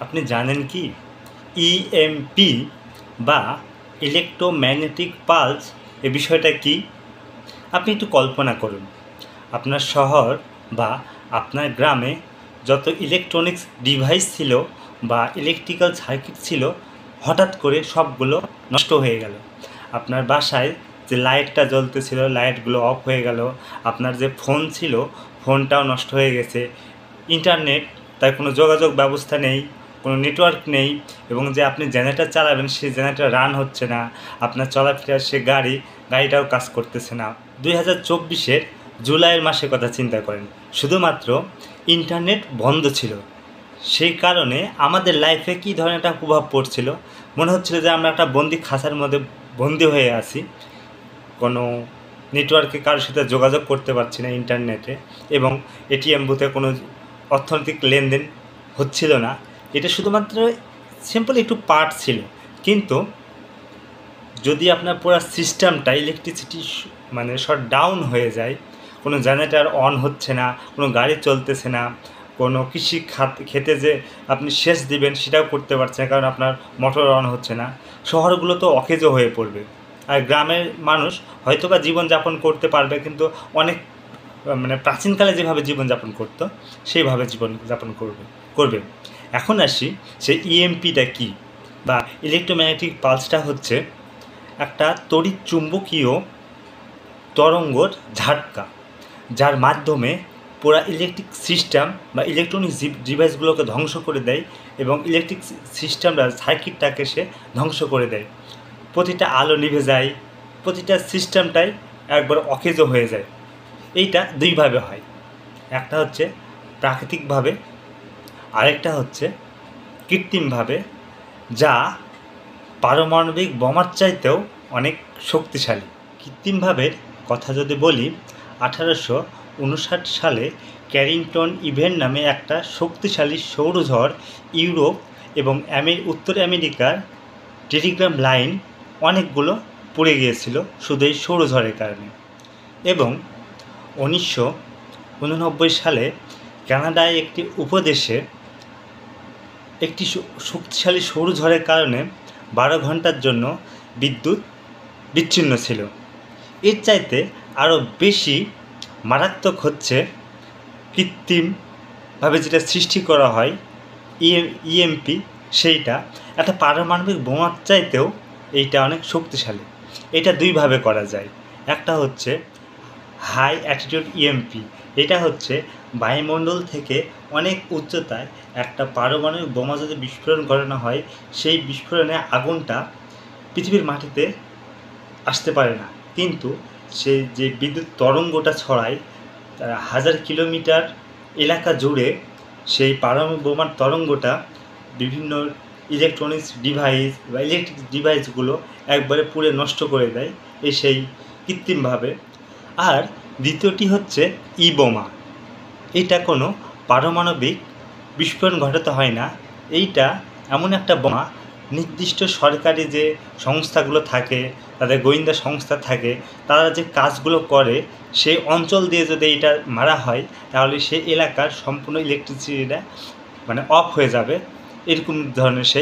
আপনি জানেন কি ইএমপি বা ইলেকট্রোম্যাগনেটিক পালস এ বিষয়টা কি? আপনি একটু কল্পনা করুন, আপনার শহর বা আপনার গ্রামে যত ইলেকট্রনিক্স ডিভাইস ছিল বা ইলেকট্রিক্যাল সার্কিট ছিল, হঠাৎ করে সবগুলো নষ্ট হয়ে গেল। আপনার বাসায় যে লাইটটা জ্বলতেছিল লাইটগুলো অফ হয়ে গেল, আপনার যে ফোন ছিল ফোনটাও নষ্ট হয়ে গেছে, ইন্টারনেট তার কোনো যোগাযোগ ব্যবস্থা নেই, কোনো নেটওয়ার্ক নেই, এবং যে আপনি জেনারেটর চালাবেন সেই জেনারেটর রান হচ্ছে না, আপনার চলাফেরার সে গাড়িটাও কাজ করতেছে না। 2024-এর জুলাইয়ের মাসের কথা চিন্তা করেন, শুধুমাত্র ইন্টারনেট বন্ধ ছিল। সেই কারণে আমাদের লাইফে কী ধরনের একটা প্রভাব পড়ছিল, মনে হচ্ছিল যে আমরা একটা বন্দি খাঁচার মধ্যে বন্দি হয়ে আছি, কোনো নেটওয়ার্কে কারোর সাথে যোগাযোগ করতে পারছি না ইন্টারনেটে, এবং এটিএম বুথে কোনো অর্থনৈতিক লেনদেন হচ্ছিল না। এটা শুধুমাত্র সিম্পল একটু পার্ট ছিল, কিন্তু যদি আপনার পুরো সিস্টেমটা ইলেকট্রিসিটি শর্ট ডাউন হয়ে যায়, কোনো জেনারেটর অন হচ্ছে না, কোনো গাড়ি চলতেছে না, কোনো কৃষি খেতে যে আপনি সেচ দিবেন সেটাও করতে পারছেন না কারণ আপনার মোটর অন হচ্ছে না, শহরগুলো তো অকেজো হয়ে পড়বে। আর গ্রামের মানুষ হয়তো বা জীবনযাপন করতে পারবে, কিন্তু অনেক প্রাচীনকালে যেভাবে জীবনযাপন করতো সেইভাবে জীবনযাপন করবে। এখন আসি সেই ইএমপিটা কি বা ইলেকট্রোম্যাগনেটিক পালসটা হচ্ছে একটা তড়িৎ চুম্বকীয় তরঙ্গর ঝাটকা, যার মাধ্যমে পুরো ইলেকট্রিক সিস্টেম বা ইলেকট্রনিক ডিভাইসগুলোকে ধ্বংস করে দেয়, এবং ইলেকট্রিক সিস্টেমটা সার্কিটটাকে সে ধ্বংস করে দেয়। প্রতিটা আলো নিভে যায়, প্রতিটা সিস্টেমটাই একবার অকেজো হয়ে যায়। এইটা দুইভাবে হয়, একটা হচ্ছে প্রাকৃতিকভাবে, আরেকটা হচ্ছে কৃত্রিমভাবে, যা পারমাণবিক বোমার চাইতেও অনেক শক্তিশালী। কৃত্রিমভাবে কথা যদি বলি, 1859 সালে ক্যারিংটন ইভেন্ট নামে একটা শক্তিশালী সৌরঝড় ইউরোপ এবং উত্তর আমেরিকার টেলিগ্রাফ লাইন অনেকগুলো পড়ে গিয়েছিল শুধু এই সৌরঝড়ের কারণে। এবং 1989 সালে কানাডায় একটি উপদেশে একটি শক্তিশালী সৌরঝড়ের কারণে 12 ঘন্টার জন্য বিদ্যুৎ বিচ্ছিন্ন ছিল। এর চাইতে আরও বেশি মারাত্মক হচ্ছে কৃত্রিমভাবে যেটা সৃষ্টি করা হয় ইএমপি, সেইটা একটা পারমাণবিক বোমার চাইতেও এইটা অনেক শক্তিশালী। এটা দুইভাবে করা যায়, একটা হচ্ছে হাই অ্যাটিটিউড ইএমপি, এটা হচ্ছে বায়ুমণ্ডল থেকে অনেক উচ্চতায় একটা পারমাণবিক বোমা যদি বিস্ফোরণ করানো হয়, সেই বিস্ফোরণে আগুনটা পৃথিবীর মাটিতে আসতে পারে না, কিন্তু সে যে বিদ্যুৎ তরঙ্গটা ছড়ায় 1000 কিলোমিটার এলাকা জুড়ে, সেই পারমাণবিক বোমার তরঙ্গটা বিভিন্ন ইলেকট্রনিক্স ডিভাইস বা ইলেকট্রিক ডিভাইসগুলো একবারে পুড়ে নষ্ট করে দেয় সেই কৃত্রিমভাবে। আর দ্বিতীয়টি হচ্ছে ই বোমা, এটা কোনো পারমাণবিক বিস্ফোরণ ঘটাতে হয় না, এইটা এমন একটা বোমা, নির্দিষ্ট সরকারি যে সংস্থাগুলো থাকে, তাদের গোয়েন্দা সংস্থা থাকে, তারা যে কাজগুলো করে সেই অঞ্চল দিয়ে যদি এটা মারা হয়, তাহলে সেই এলাকার সম্পূর্ণ ইলেকট্রিসিটিটা অফ হয়ে যাবে, এরকম ধরনের সে